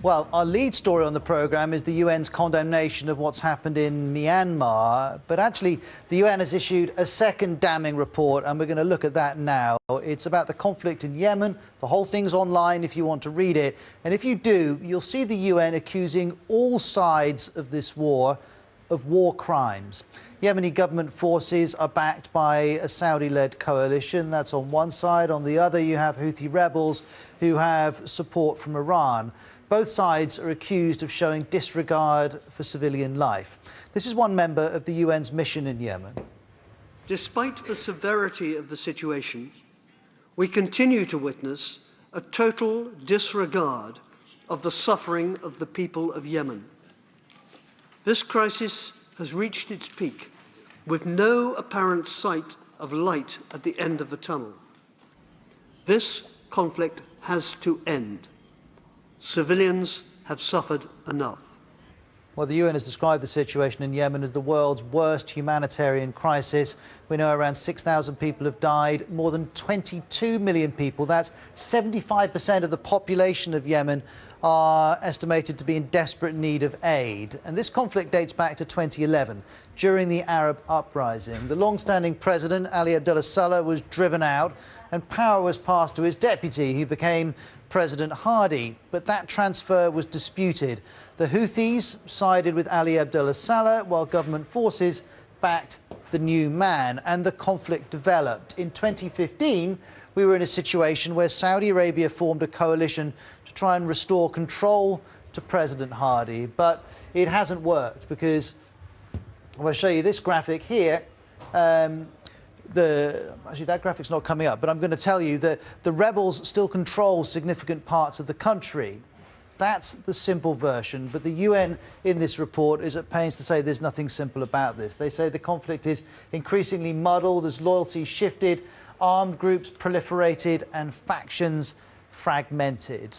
Well, our lead story on the programme is the UN's condemnation of what's happened in Myanmar. But actually, the UN has issued a second damning report, and we're going to look at that now. It's about the conflict in Yemen. The whole thing's online if you want to read it. And if you do, you'll see the UN accusing all sides of this war of war crimes. Yemeni government forces are backed by a Saudi-led coalition. That's on one side. On the other, you have Houthi rebels who have support from Iran. Both sides are accused of showing disregard for civilian life. This is one member of the UN's mission in Yemen. Despite the severity of the situation, we continue to witness a total disregard of the suffering of the people of Yemen. This crisis has reached its peak, with no apparent sight of light at the end of the tunnel. This conflict has to end. Civilians have suffered enough. Well, the UN has described the situation in Yemen as the world's worst humanitarian crisis. We know around 6,000 people have died, more than 22 million people, that's 75% of the population of Yemen, are estimated to be in desperate need of aid. And this conflict dates back to 2011, during the Arab uprising. The long-standing president, Ali Abdullah Saleh, was driven out and power was passed to his deputy, who became President Hadi. But that transfer was disputed. The Houthis sided with Ali Abdullah Saleh, while government forces backed the new man, and the conflict developed. In 2015, we were in a situation where Saudi Arabia formed a coalition to try and restore control to President Hadi. But it hasn't worked because, I'll show you this graphic here. Actually, that graphic's not coming up, but I'm going to tell you that the rebels still control significant parts of the country. That's the simple version, but the UN in this report is at pains to say there's nothing simple about this. They say the conflict is increasingly muddled as loyalties shifted, armed groups proliferated and factions fragmented.